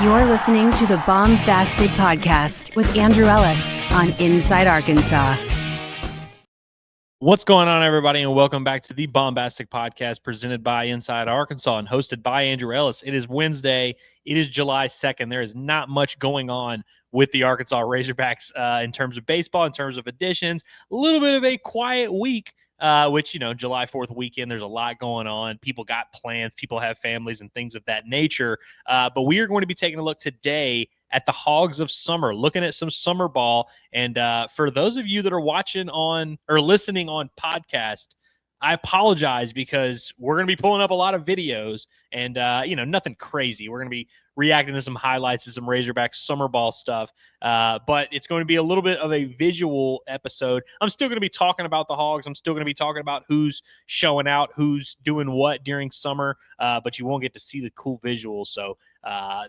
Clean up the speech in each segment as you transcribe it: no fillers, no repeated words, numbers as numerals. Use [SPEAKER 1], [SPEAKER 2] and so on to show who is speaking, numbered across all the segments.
[SPEAKER 1] You're listening to the Baumbastic Podcast with Andrew Ellis on Inside Arkansas.
[SPEAKER 2] What's going on, everybody, and welcome back to the Baumbastic Podcast presented by Inside Arkansas and hosted by Andrew Ellis. It is Wednesday. It is July 2nd. There is not much going on with the Arkansas Razorbacks in terms of baseball, in terms of additions. A little bit of a quiet week, which, July 4th weekend, there's a lot going on. People got plans. People have families and things of that nature. But we are going to be taking a look today at the Hogs of Summer, looking at some summer ball. And for those of you that are watching on or listening on podcast, I apologize because we're going to be pulling up a lot of videos and, nothing crazy. We're going to be reacting to some highlights and some Razorback summer ball stuff. But it's going to be a little bit of a visual episode. I'm still going to be talking about the Hogs. I'm still going to be talking about who's showing out, who's doing what during summer, but you won't get to see the cool visuals. So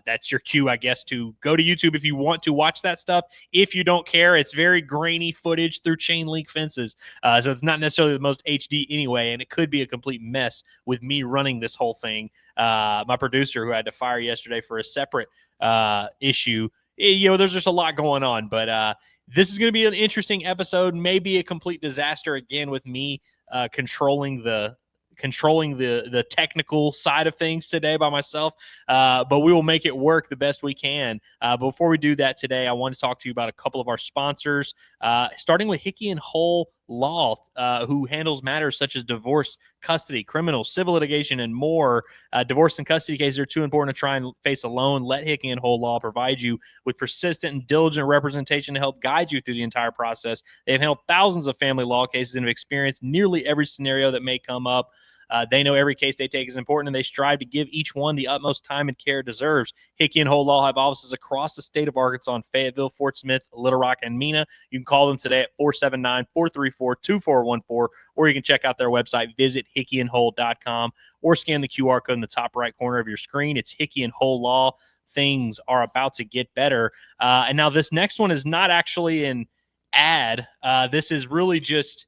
[SPEAKER 2] that's your cue, I guess, to go to YouTube if you want to watch that stuff. If you don't care, it's very grainy footage through chain link fences. So it's not necessarily the most HD anyway, and it could be a complete mess with me running this whole thing. My producer, who I had to fire yesterday for a separate issue, there's just a lot going on. But this is going to be an interesting episode, maybe a complete disaster again with me controlling the technical side of things today by myself, but we will make it work the best we can. Before we do that today, I want to talk to you about a couple of our sponsors, starting with Hickey Hole Law, who handles matters such as divorce, custody, criminal, civil litigation, and more. Divorce and custody cases are too important to try and face alone. Let Hickey Hole Law provide you with persistent and diligent representation to help guide you through the entire process. They've handled thousands of family law cases and have experienced nearly every scenario that may come up. They know every case they take is important, and they strive to give each one the utmost time and care it deserves. Hickey Hole Law have offices across the state of Arkansas in Fayetteville, Fort Smith, Little Rock, and Mena. You can call them today at 479-434-2414, or you can check out their website, visit hickeyandhole.com, or scan the QR code in the top right corner of your screen. It's Hickey Hole Law. Things are about to get better. And now this next one is not actually an ad. This is really just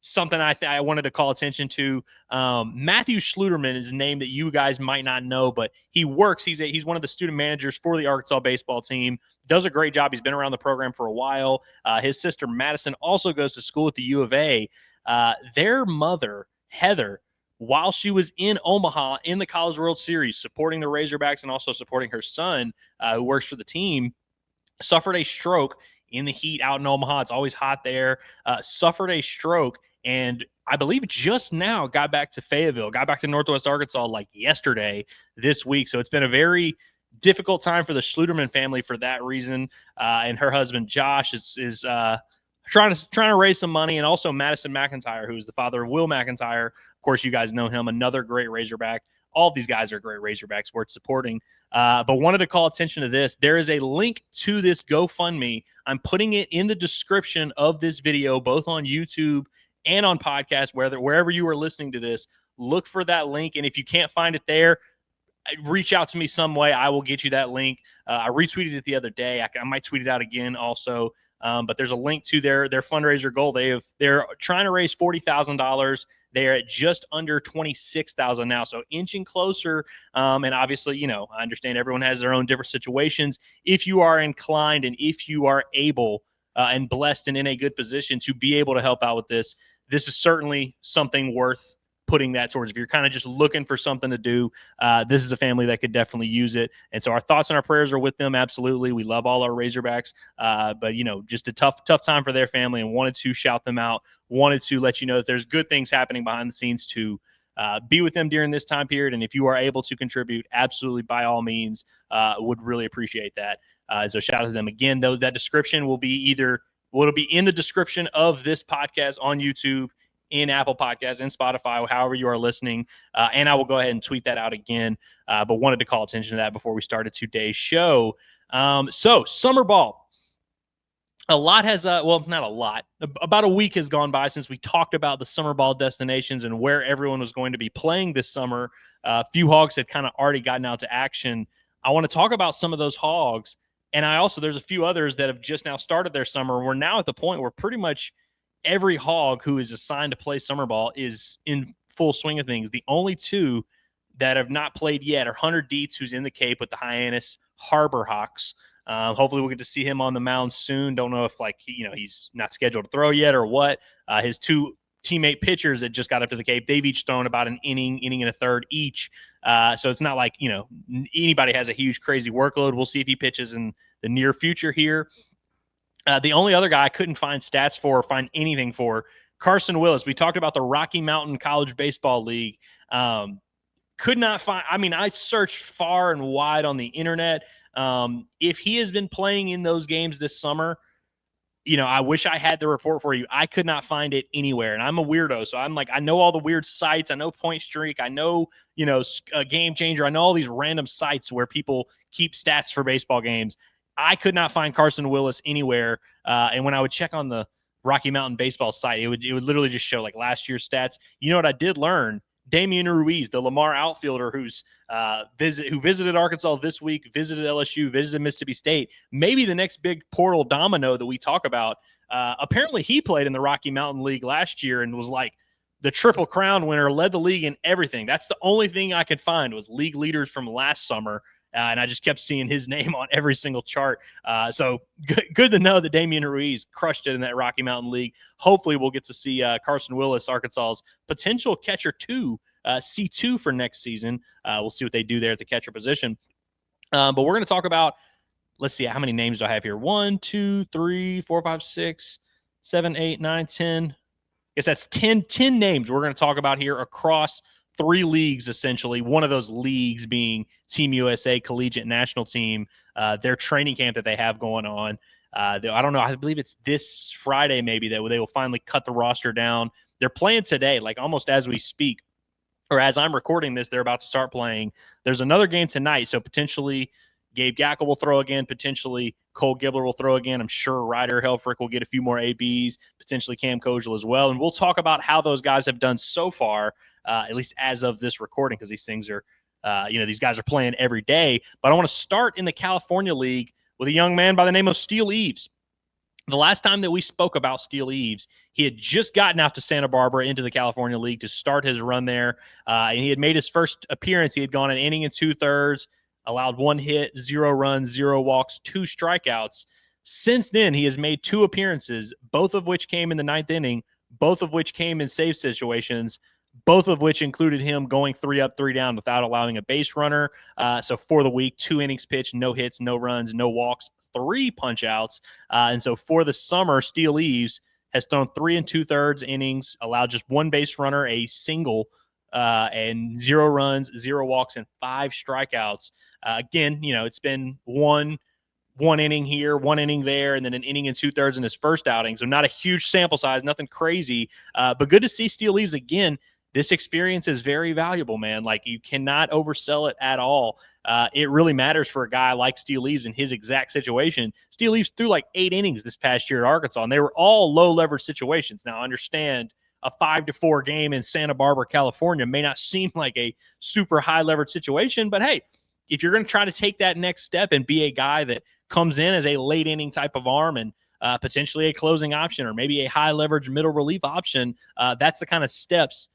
[SPEAKER 2] something I wanted to call attention to. Matthew Schlutterman is a name that you guys might not know, but he works. He's one of the student managers for the Arkansas baseball team. Does a great job. He's been around the program for a while. His sister Madison also goes to school at the U of A. Their mother, Heather, while she was in Omaha in the College World Series, supporting the Razorbacks and also supporting her son, who works for the team, suffered a stroke in the heat out in Omaha. It's always hot there. Suffered a stroke. And I believe just now got back to Fayetteville, got back to Northwest Arkansas like yesterday this week. So it's been a very difficult time for the Schlutterman family for that reason. And her husband, Josh, is trying to raise some money. And also Madison McIntyre, who is the father of Will McIntyre. Of course, you guys know him, another great Razorback. All of these guys are great Razorbacks worth supporting. But wanted to call attention to this. There is a link to this GoFundMe. I'm putting it in the description of this video, both on YouTube and on podcast, wherever you are listening to this. Look for that link. And if you can't find it there, reach out to me some way. I will get you that link. I retweeted it the other day. I might tweet it out again also. But there's a link to their fundraiser goal. They're trying to raise $40,000. They're at just under $26,000 now, so inching closer. And obviously, I understand everyone has their own different situations. If you are inclined and if you are able and blessed and in a good position to be able to help out with this is certainly something worth putting that towards. If you're kind of just looking for something to do, this is a family that could definitely use it. And so our thoughts and our prayers are with them. Absolutely. We love all our Razorbacks. But just a tough time for their family, and wanted to shout them out, wanted to let you know that there's good things happening behind the scenes to be with them during this time period. And if you are able to contribute, absolutely, by all means, would really appreciate that. So shout out to them again, though. That description will be it'll be in the description of this podcast on YouTube, in Apple Podcasts, in Spotify, however you are listening. And I will go ahead and tweet that out again. But wanted to call attention to that before we started today's show. So summer ball. A lot has, not a lot. About a week has gone by since we talked about the summer ball destinations and where everyone was going to be playing this summer. A few Hogs had kind of already gotten out to action. I want to talk about some of those Hogs. And there's a few others that have just now started their summer. We're now at the point where pretty much every Hog who is assigned to play summer ball is in full swing of things. The only two that have not played yet are Hunter Dietz, who's in the Cape with the Hyannis Harbor Hawks. Hopefully we'll get to see him on the mound soon. Don't know if he's not scheduled to throw yet or what. His two teammate pitchers that just got up to the Cape, they've each thrown about an inning and a third each. So it's not like, anybody has a huge crazy workload. We'll see if he pitches in the near future here. The only other guy I couldn't find stats for or find anything for, Carson Willis. We talked about the Rocky Mountain College Baseball League. Could not find, I searched far and wide on the internet. If he has been playing in those games this summer, I wish I had the report for you. I could not find it anywhere. And I'm a weirdo. So I'm like, I know all the weird sites. I know Point Streak. I know, a Game Changer. I know all these random sites where people keep stats for baseball games. I could not find Carson Willis anywhere. And when I would check on the Rocky Mountain Baseball site, it would literally just show like last year's stats. You know what I did learn? Damian Ruiz, the Lamar outfielder who visited Arkansas this week, visited LSU, visited Mississippi State, maybe the next big portal domino that we talk about. Apparently he played in the Rocky Mountain League last year and was like the Triple Crown winner, led the league in everything. That's the only thing I could find was league leaders from last summer. And I just kept seeing his name on every single chart. So good to know that Damian Ruiz crushed it in that Rocky Mountain League. Hopefully we'll get to see Carson Willis, Arkansas's potential catcher C2 for next season. We'll see what they do there at the catcher position. But we're going to talk about, let's see, how many names do I have here? 1, 2, 3, 4, 5, 6, 7, 8, 9, 10. I guess that's 10 names we're going to talk about here across 3 leagues, essentially. One of those leagues being Team USA Collegiate National Team, their training camp that they have going on. I don't know. I believe it's this Friday maybe that they will finally cut the roster down. They're playing today, like almost as we speak, or as I'm recording this, they're about to start playing. There's another game tonight, so potentially Gabe Gackel will throw again. Potentially Cole Gibler will throw again. I'm sure Ryder Helfrich will get a few more ABs, potentially Cam Kojal as well. And we'll talk about how those guys have done so far, at least as of this recording, because these things are, these guys are playing every day. But I want to start in the California League with a young man by the name of Steele Eves. The last time that we spoke about Steele Eves, he had just gotten out to Santa Barbara into the California League to start his run there. And he had made his first appearance. He had gone an inning and 2/3, allowed 1 hit, 0 runs, 0 walks, 2 strikeouts. Since then, he has made 2 appearances, both of which came in the 9th inning, both of which came in save situations, both of which included him going 3 up, 3 down without allowing a base runner. So for the week, 2 innings pitched, no hits, no runs, no walks, 3 punch outs. And so for the summer, Steele Eves has thrown 3 2/3 innings, allowed just 1 base runner, a single, and 0 runs, 0 walks, and 5 strikeouts. Again, it's been one inning here, 1 inning there, and then an inning and 2/3 in his first outing. So not a huge sample size, nothing crazy, but good to see Steele Eves again. This experience is very valuable, man. Like, you cannot oversell it at all. It really matters for a guy like Steele Eves in his exact situation. Steele Eves threw like 8 innings this past year at Arkansas, and they were all low leverage situations. Now, I understand a 5-4 game in Santa Barbara, California may not seem like a super high leverage situation, but hey, if you're going to try to take that next step and be a guy that comes in as a late inning type of arm and potentially a closing option or maybe a high leverage middle relief option, that's the kind of steps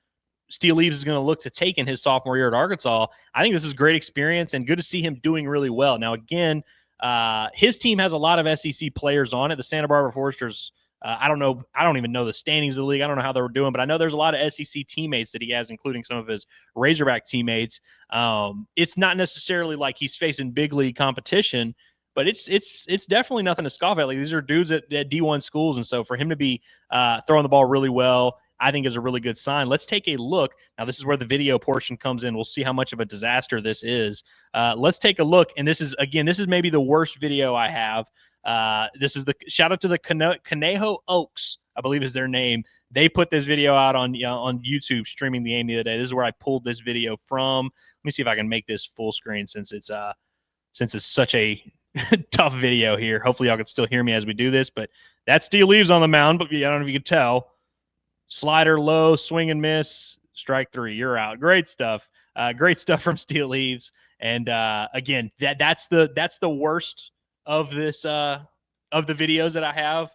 [SPEAKER 2] Steele Eves is going to look to take in his sophomore year at Arkansas. I think this is great experience and good to see him doing really well. Now, again, his team has a lot of SEC players on it. The Santa Barbara Foresters, I don't know. I don't even know the standings of the league. I don't know how they were doing, but I know there's a lot of SEC teammates that he has, including some of his Razorback teammates. It's not necessarily like he's facing big league competition, but it's definitely nothing to scoff at. Like, these are dudes at D1 schools, and so for him to be throwing the ball really well, I think is a really good sign. Let's take a look. Now, this is where the video portion comes in. We'll see how much of a disaster this is. Let's take a look. And this is maybe the worst video I have. This is the shout out to the Conejo Oaks, I believe is their name. They put this video out on YouTube streaming the game the other day. This is where I pulled this video from. Let me see if I can make this full screen since it's such a tough video here. Hopefully y'all can still hear me as we do this, but that's Steele Eves on the mound, but I don't know if you can tell. Slider low, swing and miss, strike 3. You're out. Great stuff. Great stuff from Steele Eves. And again, that's the worst of this of the videos that I have.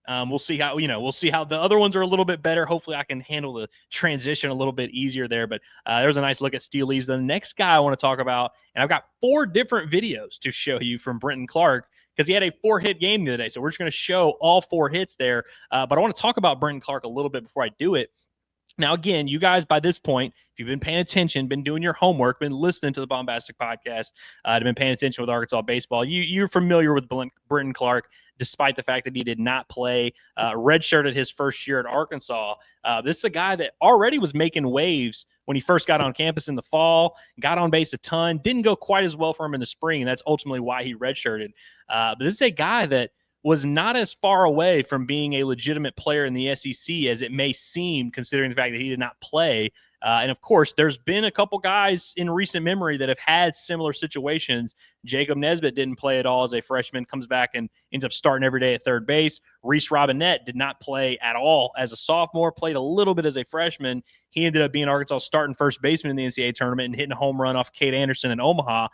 [SPEAKER 2] We'll see how the other ones are a little bit better. Hopefully I can handle the transition a little bit easier there. But there's a nice look at Steelies. The next guy I want to talk about, and I've got 4 different videos to show you from Brenton Clark because he had a 4-hit game the other day. So we're just going to show all 4 hits there. But I want to talk about Brenton Clark a little bit before I do it. Now, again, you guys, by this point, if you've been paying attention, been doing your homework, been listening to the Baumbastic Podcast, been paying attention with Arkansas baseball, you're familiar with Brenton Clark, despite the fact that he did not play, redshirted his first year at Arkansas. This is a guy that already was making waves when he first got on campus in the fall, got on base a ton, didn't go quite as well for him in the spring, and that's ultimately why he redshirted. But this is a guy that was not as far away from being a legitimate player in the SEC as it may seem, considering the fact that he did not play. And of course, there's been a couple guys in recent memory that have had similar situations. Jacob Nesbitt didn't play at all as a freshman, comes back and ends up starting every day at third base. Reese Robinette did not play at all as a sophomore, played a little bit as a freshman. He ended up being Arkansas' starting first baseman in the NCAA tournament and hitting a home run off Cade Anderson in Omaha.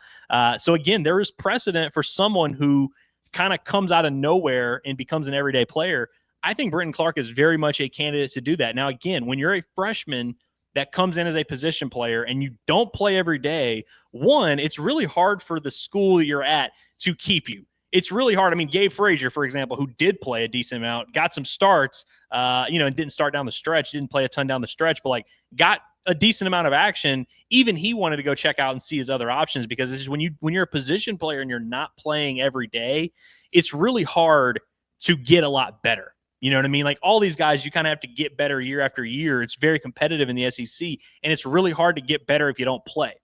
[SPEAKER 2] So again, there is precedent for someone who kind of comes out of nowhere and becomes an everyday player. I think Brenton Clark is very much a candidate to do that. Now, again, when you're a freshman that comes in as a position player and you don't play every day, one, it's really hard for the school that you're at to keep you. It's really hard. I mean, Gabe Frazier, for example, who did play a decent amount, got some starts, and didn't start down the stretch, didn't play a ton down the stretch, but got a decent amount of action. Even he wanted to go check out and see his other options, because this is when you're a position player and you're not playing every day, it's really hard to get a lot better. You know what I mean? All these guys, you kind of have to get better year after year. It's very competitive in the SEC, and it's really hard to get better if you don't play.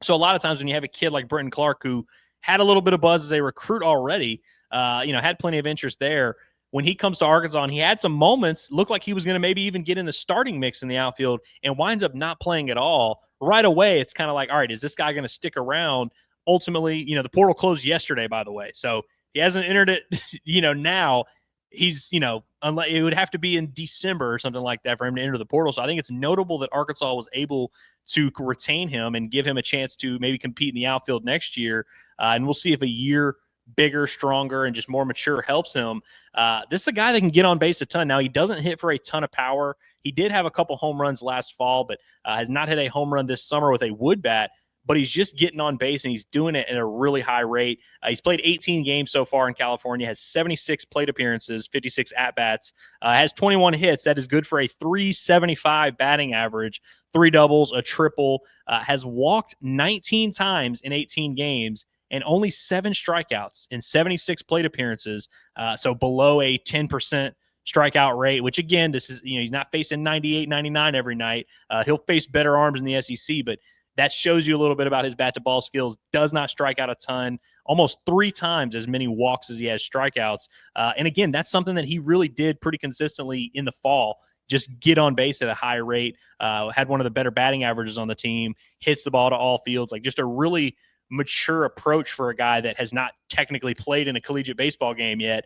[SPEAKER 2] So a lot of times when you have a kid like Brenton Clark, who had a little bit of buzz as a recruit already, had plenty of interest there, when he comes to Arkansas and he had some moments, looked like he was going to maybe even get in the starting mix in the outfield and winds up not playing at all. Right away, it's kind of like, all right, is this guy going to stick around? Ultimately, the portal closed yesterday, by the way. So he hasn't entered it, now. He's, unless it would have to be in December or something like that for him to enter the portal. So I think it's notable that Arkansas was able to retain him and give him a chance to maybe compete in the outfield next year. And we'll see if a year bigger, stronger, and just more mature helps him. This is a guy that can get on base a ton. Now, he doesn't hit for a ton of power. He did have a couple home runs last fall, but has not hit a home run this summer with a wood bat. But he's just getting on base, and he's doing it at a really high rate. He's played 18 games so far in California, has 76 plate appearances, 56 at-bats, has 21 hits. That is good for a .375 batting average, 3 doubles, a triple, has walked 19 times in 18 games, and only 7 strikeouts in 76 plate appearances, so below a 10% strikeout rate, which, again, this is, he's not facing 98, 99 every night. He'll face better arms in the SEC, but that shows you a little bit about his bat-to-ball skills. Does not strike out a ton, almost 3 times as many walks as he has strikeouts. And, again, that's something that he really did pretty consistently in the fall, just get on base at a high rate, had one of the better batting averages on the team, hits the ball to all fields, just a really mature approach for a guy that has not technically played in a collegiate baseball game yet.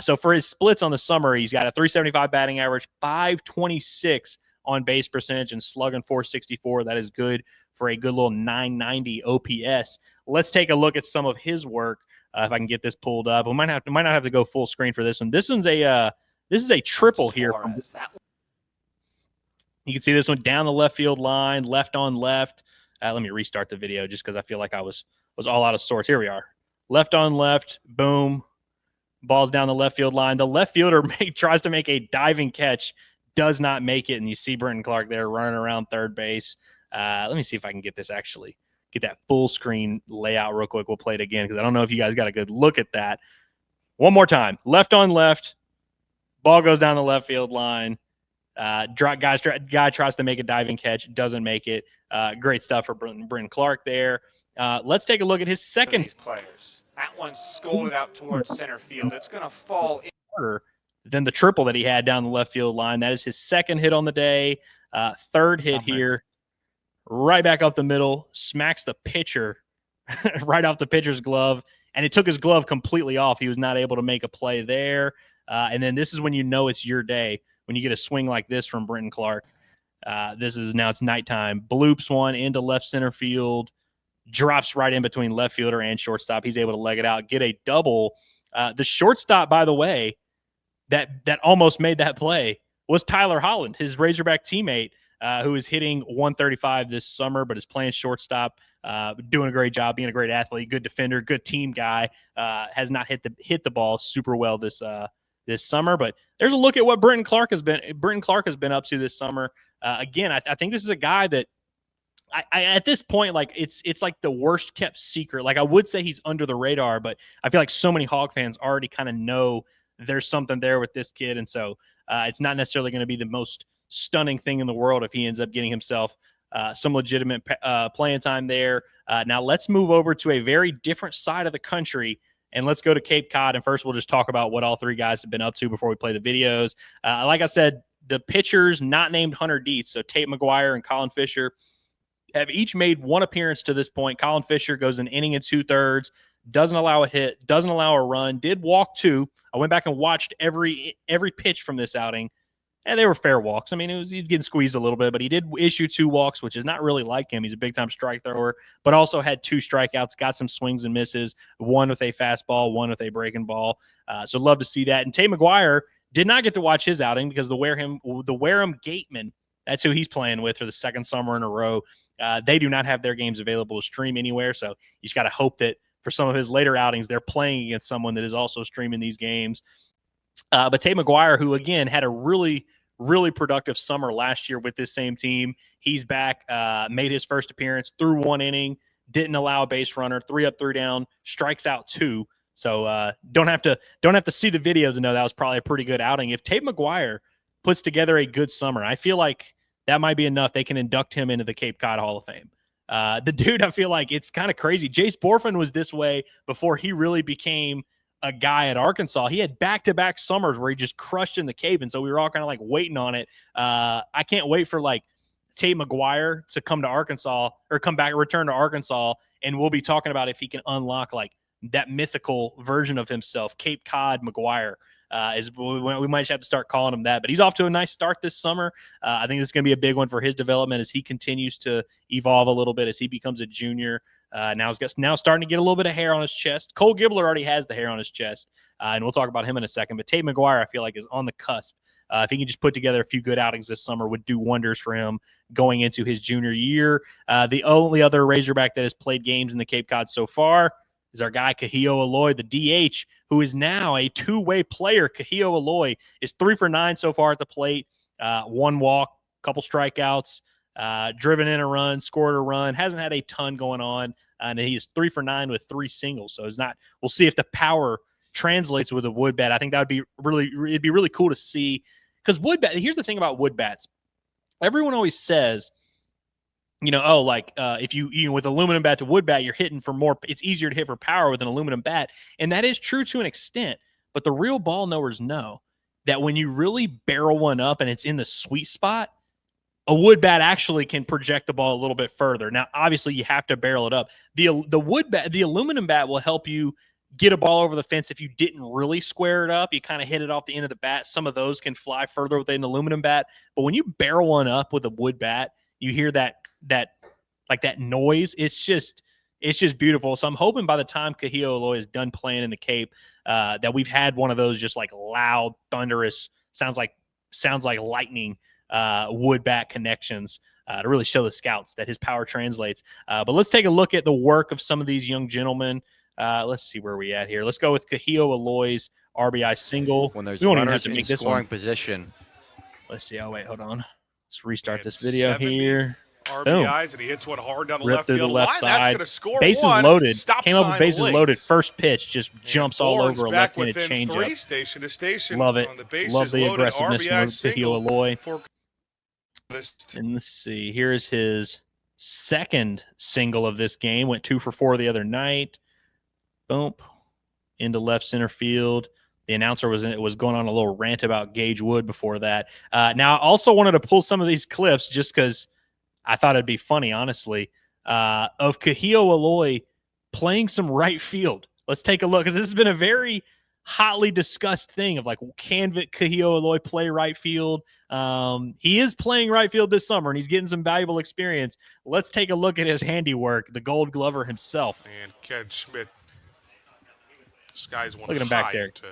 [SPEAKER 2] So for his splits on the summer, he's got a .375 batting average, .526 on base percentage, and slugging .464. That is good for a good little .990 OPS. Let's take a look at some of his work. If I can get this pulled up, we might not have to go full screen for this one. This is a triple here. You can see this one down the left field line, left on left. Let me restart the video just because I feel like I was all out of sorts. Here we are. Left on left, boom. Ball's down the left field line. The left fielder tries to make a diving catch, does not make it, and you see Brenton Clark there running around third base. Let me see if I can get that full screen layout real quick. We'll play it again because I don't know if you guys got a good look at that. One more time. Left on left. Ball goes down the left field line. Guy tries to make a diving catch, doesn't make it. Great stuff for Brenton Clark there. Let's take a look at his second.
[SPEAKER 3] These players. That one's scolded out towards center field. It's going to fall in.
[SPEAKER 2] Harder than the triple that he had down the left field line. That is his second hit on the day. Third hit here. Right back up the middle. Smacks the pitcher right off the pitcher's glove. And it took his glove completely off. He was not able to make a play there. And then this is when you know it's your day, when you get a swing like this from Brenton Clark. It's nighttime. Bloops one into left center field, drops right in between left fielder and shortstop. He's able to leg it out, get a double. The shortstop, by the way, that almost made that play was Tyler Holland, his Razorback teammate, who is hitting 135 this summer, but is playing shortstop, doing a great job, being a great athlete, good defender, good team guy. Has not hit the ball super well this summer, but there's a look at what Brenton Clark has been up to this summer. Again, I think this is a guy that I at this point, like it's like the worst kept secret. Like I would say he's under the radar, but I feel like so many Hog fans already kind of know there's something there with this kid, and so it's not necessarily going to be the most stunning thing in the world if he ends up getting himself some legitimate playing time there. Now let's move over to a very different side of the country, and let's go to Cape Cod. And first, we'll just talk about what all three guys have been up to before we play the videos. Like I said, the pitchers not named Hunter Dietz, so Tate McGuire and Colin Fisher, have each made one appearance to this point. Colin Fisher goes an inning and 2/3, doesn't allow a hit, doesn't allow a run, did walk 2. I went back and watched every pitch from this outing, and they were fair walks. I mean, he's getting squeezed a little bit, but he did issue 2 walks, which is not really like him. He's a big-time strike thrower, but also had 2 strikeouts, got some swings and misses, one with a fastball, one with a breaking ball. So love to see that. And Tate McGuire did not get to watch his outing because the Wareham Gatemen, that's who he's playing with for the second summer in a row. They do not have their games available to stream anywhere, so you just got to hope that for some of his later outings, they're playing against someone that is also streaming these games. But Tate McGuire, who, again, had a really, really productive summer last year with this same team, he's back, made his first appearance, threw 1 inning, didn't allow a base runner, 3 up, 3 down, strikes out 2. So don't have to see the video to know that was probably a pretty good outing. If Tate McGuire puts together a good summer, I feel like that might be enough. They can induct him into the Cape Cod Hall of Fame. The dude, I feel like it's kind of crazy. Jace Borfin was this way before he really became a guy at Arkansas. He had back-to-back summers where he just crushed in the Cape, and so we were all kind of like waiting on it. I can't wait for like Tate McGuire to come to Arkansas or return to Arkansas, and we'll be talking about if he can unlock like that mythical version of himself, Cape Cod McGuire. We might have to start calling him that, but he's off to a nice start this summer. I think this is going to be a big one for his development as he continues to evolve a little bit as he becomes a junior. Now starting to get a little bit of hair on his chest. Cole Gibbler already has the hair on his chest, and we'll talk about him in a second. But Tate McGuire, I feel like, is on the cusp. If he can just put together a few good outings this summer, would do wonders for him going into his junior year. The only other Razorback that has played games in the Cape Cod so far is our guy Kahio Aloy, the DH, who is now a 2-way player. Kahio Aloy is 3 for 9 so far at the plate. 1 walk, couple strikeouts, driven in a run, scored a run. Hasn't had a ton going on, and he is 3 for 9 with 3 singles. So it's not. We'll see if the power translates with a wood bat. I think that would be it'd be really cool to see, because wood bat. Here's the thing about wood bats. Everyone always says, if you with aluminum bat to wood bat, you're hitting for more. It's easier to hit for power with an aluminum bat, and that is true to an extent. But the real ball knowers know that when you really barrel one up and it's in the sweet spot, a wood bat actually can project the ball a little bit further. Now, obviously, you have to barrel it up. The aluminum bat will help you get a ball over the fence if you didn't really square it up. You kind of hit it off the end of the bat. Some of those can fly further with an aluminum bat, but when you barrel one up with a wood bat, you hear that noise. It's just beautiful. So I'm hoping by the time Kahio Aloy is done playing in the Cape, that we've had one of those just like loud, thunderous, sounds like lightning wood bat connections to really show the scouts that his power translates. But let's take a look at the work of some of these young gentlemen. Let's see where we at here. Let's go with Kahio Aloy's RBI single.
[SPEAKER 4] When there's
[SPEAKER 2] we won't even
[SPEAKER 4] runners
[SPEAKER 2] have to make
[SPEAKER 4] in
[SPEAKER 2] this
[SPEAKER 4] scoring
[SPEAKER 2] one.
[SPEAKER 4] Position.
[SPEAKER 2] Let's see. Oh, wait, hold on. Let's restart this video here.
[SPEAKER 5] RBIs, and he hits one hard down the
[SPEAKER 2] Ripped
[SPEAKER 5] left
[SPEAKER 2] through
[SPEAKER 5] field
[SPEAKER 2] the left
[SPEAKER 5] line.
[SPEAKER 2] side.
[SPEAKER 5] That's going to score
[SPEAKER 2] bases
[SPEAKER 5] one.
[SPEAKER 2] loaded.
[SPEAKER 5] Stop
[SPEAKER 2] Came up with
[SPEAKER 5] sign
[SPEAKER 2] bases
[SPEAKER 5] linked.
[SPEAKER 2] loaded. First pitch just jumps all
[SPEAKER 5] Barnes
[SPEAKER 2] over a
[SPEAKER 5] back
[SPEAKER 2] left-handed
[SPEAKER 5] within
[SPEAKER 2] changeup.
[SPEAKER 5] 3, station to station.
[SPEAKER 2] Love it.
[SPEAKER 5] On the bases
[SPEAKER 2] Love the
[SPEAKER 5] loaded,
[SPEAKER 2] aggressiveness
[SPEAKER 5] RBI
[SPEAKER 2] from
[SPEAKER 5] single
[SPEAKER 2] Kahio Aloy.
[SPEAKER 5] for
[SPEAKER 2] And let's see. Here is his second single of this game. Went 2 for 4 the other night. Boom. Into left center field. The announcer was going on a little rant about Gage Wood before that. Now, I also wanted to pull some of these clips just because I thought it'd be funny, honestly, of Kahio Aloy playing some right field. Let's take a look, because this has been a very hotly discussed thing of like, can Kahio Aloy play right field? He is playing right field this summer, and he's getting some valuable experience. Let's take a look at his handiwork, the Gold Glover himself.
[SPEAKER 5] and Ken Schmidt skies one
[SPEAKER 2] Look at him
[SPEAKER 5] high
[SPEAKER 2] back there.
[SPEAKER 5] to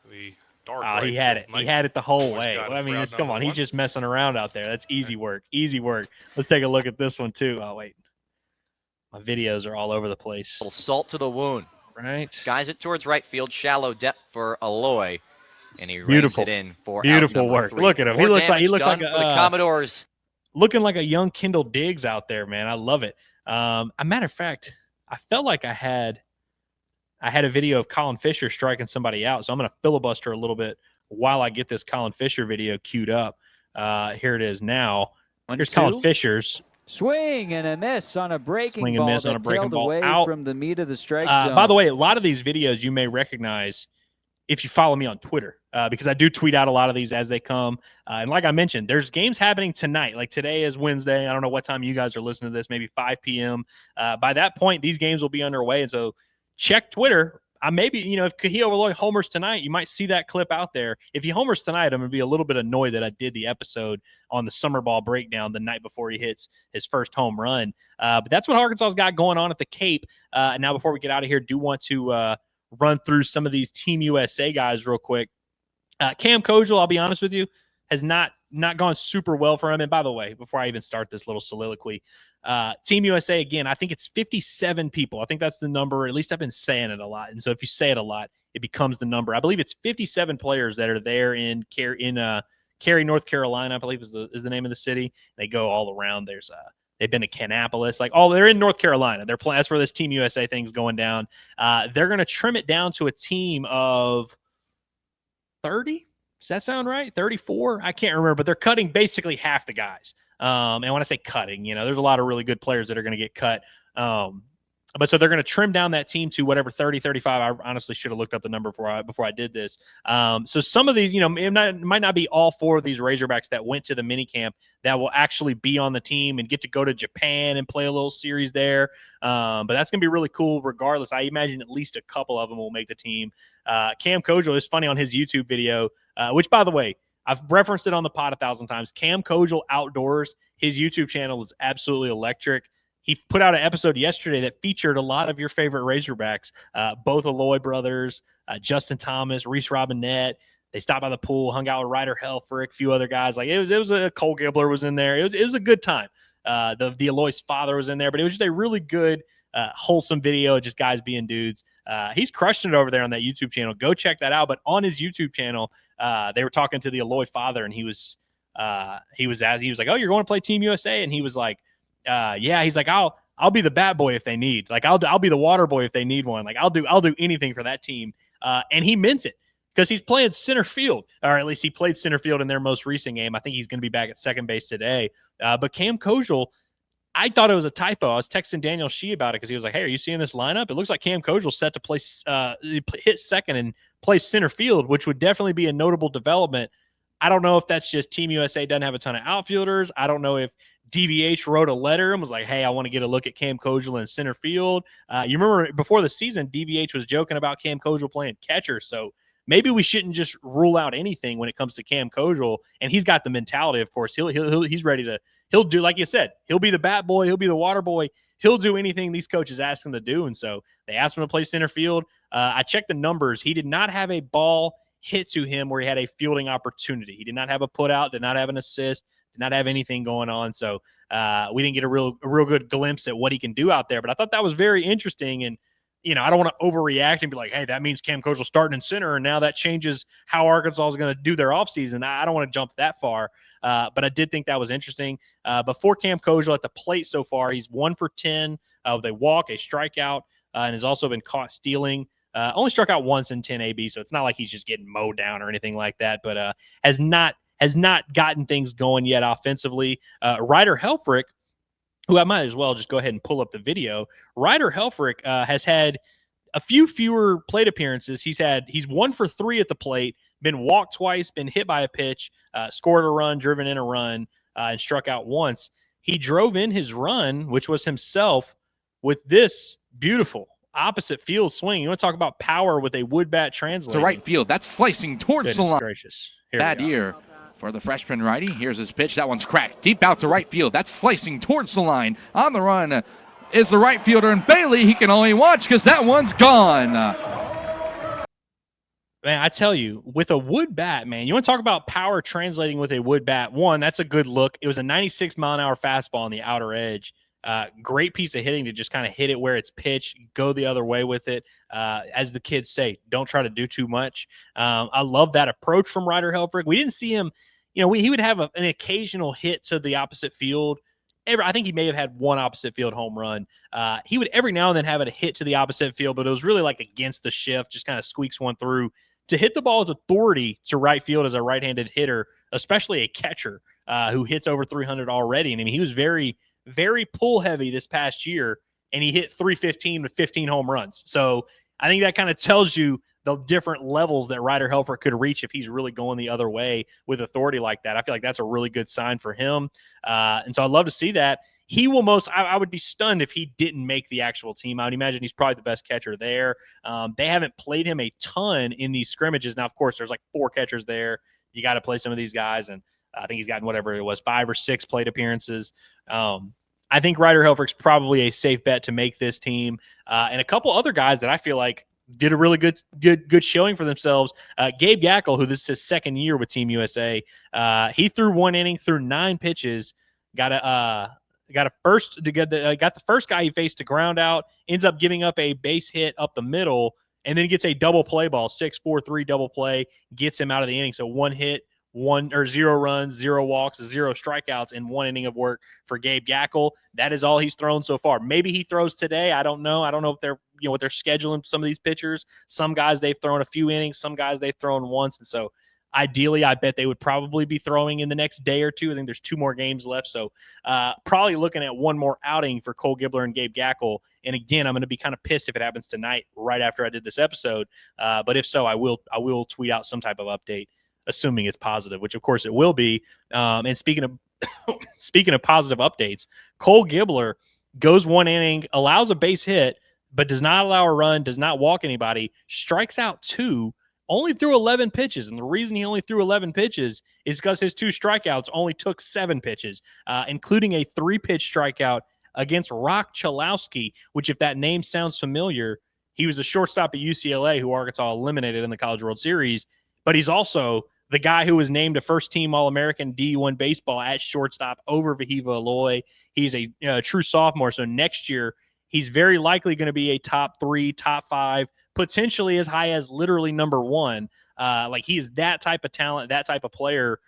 [SPEAKER 5] the Dark
[SPEAKER 2] Oh, he
[SPEAKER 5] right
[SPEAKER 2] had
[SPEAKER 5] field.
[SPEAKER 2] it. He had it the whole
[SPEAKER 5] Boys
[SPEAKER 2] way.
[SPEAKER 5] got it
[SPEAKER 2] I mean,
[SPEAKER 5] for out
[SPEAKER 2] it's come
[SPEAKER 5] number
[SPEAKER 2] on. He's
[SPEAKER 5] one.
[SPEAKER 2] just messing around out there. That's easy work. Easy work. Let's take a look at this one too. Oh wait, my videos are all over the place.
[SPEAKER 4] Little salt to the wound.
[SPEAKER 2] Right.
[SPEAKER 4] Guys it towards right field, shallow depth for Aloy, and he
[SPEAKER 2] Beautiful.
[SPEAKER 4] reins it in for
[SPEAKER 2] Beautiful
[SPEAKER 4] out number
[SPEAKER 2] work.
[SPEAKER 4] 3.
[SPEAKER 2] Look at him.
[SPEAKER 4] More
[SPEAKER 2] He looks like
[SPEAKER 4] damage done for the Commodores.
[SPEAKER 2] looking like a young Kendall Diggs out there, man. I love it. A matter of fact, I felt like I had a video of Colin Fisher striking somebody out, so I'm going to filibuster a little bit while I get this Colin Fisher video queued up. Here it is now. Here's Colin Fisher's.
[SPEAKER 6] Swing and a miss on a breaking ball
[SPEAKER 2] miss on a breaking
[SPEAKER 6] tailed
[SPEAKER 2] ball
[SPEAKER 6] away
[SPEAKER 2] out.
[SPEAKER 6] from the meat of the strike zone.
[SPEAKER 2] By the way, a lot of these videos you may recognize if you follow me on Twitter, because I do tweet out a lot of these as they come. And like I mentioned, there's games happening tonight. Like today is Wednesday. I don't know what time you guys are listening to this, maybe 5 p.m. By that point, these games will be underway. And so check Twitter. Maybe, if Hickey Hole Law homers tonight, you might see that clip out there. If he homers tonight, I'm going to be a little bit annoyed that I did the episode on the summer ball breakdown the night before he hits his first home run. But that's what Arkansas's got going on at the Cape. And now before we get out of here, do want to run through some of these Team USA guys real quick. Cam Kojal, I'll be honest with you, has not gone super well for him. And by the way, before I even start this little soliloquy, Team USA, again, I think it's 57 people. I think that's the number. At least I've been saying it a lot. And so if you say it a lot, it becomes the number. I believe it's 57 players that are there in Cary, North Carolina, I believe is the name of the city. They go all around. They've been to Kannapolis, they're in North Carolina. That's where this Team USA thing's going down. They're going to trim it down to a team of 30. Does that sound right? 34? I can't remember, but they're cutting basically half the guys. And when I say cutting, there's a lot of really good players that are going to get cut. But so they're going to trim down that team to whatever, 30, 35. I honestly should have looked up the number before I did this. So some of these, it might not be all 4 of these Razorbacks that went to the mini camp that will actually be on the team and get to go to Japan and play a little series there. But that's going to be really cool regardless. I imagine at least a couple of them will make the team. Cam Kojal is funny on his YouTube video, which, by the way, I've referenced it on the pod 1,000 times. Cam Kojal Outdoors, his YouTube channel is absolutely electric. He put out an episode yesterday that featured a lot of your favorite Razorbacks, both Aloy brothers, Justin Thomas, Reese Robinette. They stopped by the pool, hung out with Ryder Helfrich, a few other guys. It was a Cole Gibbler was in there. It was a good time. The Aloy's father was in there, but it was just a really good, wholesome video of just guys being dudes. He's crushing it over there on that YouTube channel. Go check that out. But on his YouTube channel, they were talking to the Aloy father, and he was like, "Oh, you're going to play Team USA?" And he was like, yeah, he's like, I'll be the bat boy if they need. I'll be the water boy if they need one. I'll do anything for that team. And he meant it because he's playing center field, or at least he played center field in their most recent game. I think he's going to be back at second base today. But Cam Kojal, I thought it was a typo. I was texting Daniel Shee about it because he was like, "Hey, are you seeing this lineup? It looks like Cam Kojal's set to play, hit second and play center field, which would definitely be a notable development." I don't know if that's just Team USA doesn't have a ton of outfielders. I don't know if DVH wrote a letter and was like, "Hey, I want to get a look at Cam Kojal in center field." You remember before the season, DVH was joking about Cam Kojal playing catcher. So maybe we shouldn't just rule out anything when it comes to Cam Kojal. And he's got the mentality, of course. He's ready to. He'll do, like you said, he'll be the bat boy. He'll be the water boy. He'll do anything these coaches ask him to do. And so they asked him to play center field. I checked the numbers. He did not have a ball hit to him where he had a fielding opportunity. He did not have a put out, did not have an assist, did not have anything going on. So we didn't get a real good glimpse at what he can do out there. But I thought that was very interesting. And, I don't want to overreact and be like, "Hey, that means Cam Kojal starting in center, and now that changes how Arkansas is going to do their offseason." I don't want to jump that far. But I did think that was interesting. But for Cam Kojal at the plate so far, he's 1 for 10 with a walk, a strikeout, and has also been caught stealing. Only struck out once in 10 AB, so it's not like he's just getting mowed down or anything like that, but has not gotten things going yet offensively. Ryder Helfrich, who I might as well just go ahead and pull up the video. Ryder Helfrich has had a few fewer plate appearances. He's 1 for 3 at the plate, been walked twice, been hit by a pitch, scored a run, driven in a run, and struck out once. He drove in his run, which was himself, with this beautiful opposite field swing. You want to talk about power with a wood bat translating.
[SPEAKER 7] To right field. That's slicing towards the line.
[SPEAKER 2] Gracious.
[SPEAKER 7] Bad year for the freshman righty. Here's his pitch. That one's cracked. Deep out to right field. That's slicing towards the line. On the run is the right fielder, and Bailey, he can only watch because that one's gone.
[SPEAKER 2] Man, I tell you, with a wood bat, man, you want to talk about power translating with a wood bat. One, that's a good look. It was a 96-mile-an-hour fastball on the outer edge. Great piece of hitting to just kind of hit it where it's pitched, go the other way with it. As the kids say, don't try to do too much. I love that approach from Ryder Helfrich. We didn't see him, he would have an occasional hit to the opposite field. I think he may have had one opposite field home run. He would every now and then have a hit to the opposite field, but it was really like against the shift, just kind of squeaks one through. To hit the ball with authority to right field as a right-handed hitter, especially a catcher who hits over 300 already. And I mean, he was very, very pull heavy this past year, and he hit 315 with 15 home runs. So I think that kind of tells you the different levels that Ryder Helfrich could reach if he's really going the other way with authority like that. I feel like that's a really good sign for him. And so I'd love to see that. He will I would be stunned if he didn't make the actual team. I would imagine he's probably the best catcher there. They haven't played him a ton in these scrimmages. Now, of course, there's like 4 catchers there. You got to play some of these guys. And I think he's gotten whatever it was, 5 or 6 plate appearances. I think Ryder Helfrich's probably a safe bet to make this team. And a couple other guys that I feel like did a really good showing for themselves. Gabe Gackle, who this is his second year with Team USA, he threw 1 inning, threw 9 pitches, got the first guy he faced to ground out, ends up giving up a base hit up the middle, and then gets a double play ball, 6-4-3 double play, gets him out of the inning. So 1 hit, 0 runs, 0 walks, 0 strikeouts in 1 inning of work for Gabe Gackle. That is all he's thrown so far. Maybe he throws today. I don't know. I don't know if they're what they're scheduling some of these pitchers. Some guys they've thrown a few innings, some guys they've thrown once, and so ideally, I bet they would probably be throwing in the next day or two. I think there's 2 more games left. So probably looking at 1 more outing for Cole Gibbler and Gabe Gackle. And again, I'm going to be kind of pissed if it happens tonight, right after I did this episode. But if so, I will tweet out some type of update, assuming it's positive, which of course it will be. And speaking of positive updates, Cole Gibbler goes 1 inning, allows a base hit, but does not allow a run, does not walk anybody, strikes out 2, only threw 11 pitches. And the reason he only threw 11 pitches is because his 2 strikeouts only took 7 pitches, including a 3-pitch strikeout against Rock Chalowski, which, if that name sounds familiar, he was a shortstop at UCLA who Arkansas eliminated in the College World Series, but he's also the guy who was named a first-team All-American D1 baseball at shortstop over Vahiva Aloy. He's a true sophomore, so next year he's very likely going to be a top 3, top 5, potentially as high as literally number 1. Like, he is that type of talent, that type of player.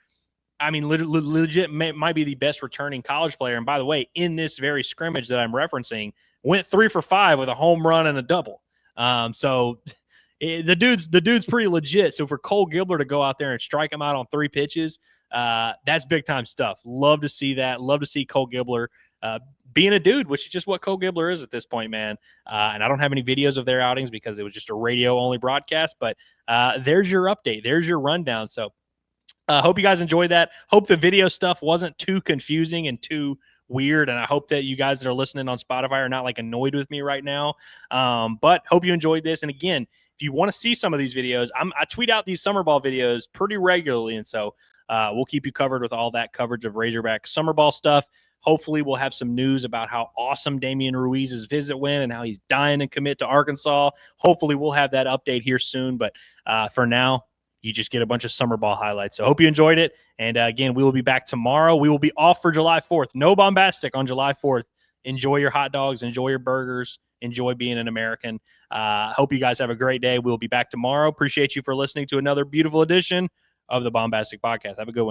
[SPEAKER 2] I mean, legit might be the best returning college player. And by the way, in this very scrimmage that I'm referencing, went 3 for 5 with a home run and a double. So the dude's pretty legit. So for Cole Gibbler to go out there and strike him out on 3 pitches, that's big time stuff. Love to see that. Love to see Cole Gibbler being a dude, which is just what Cole Gibbler is at this point, man. And I don't have any videos of their outings because it was just a radio-only broadcast, but there's your update. There's your rundown. So hope you guys enjoyed that. Hope the video stuff wasn't too confusing and too weird, and I hope that you guys that are listening on Spotify are not like annoyed with me right now. But hope you enjoyed this. And again, if you want to see some of these videos, I tweet out these summer ball videos pretty regularly, and so we'll keep you covered with all that coverage of Razorback summer ball stuff. Hopefully we'll have some news about how awesome Damian Ruiz's visit went and how he's dying to commit to Arkansas. Hopefully we'll have that update here soon. But for now, you just get a bunch of summer ball highlights. So hope you enjoyed it. And again, we will be back tomorrow. We will be off for July 4th. No Baumbastic on July 4th. Enjoy your hot dogs. Enjoy your burgers. Enjoy being an American. Hope you guys have a great day. We'll be back tomorrow. Appreciate you for listening to another beautiful edition of the Baumbastic Podcast. Have a good one.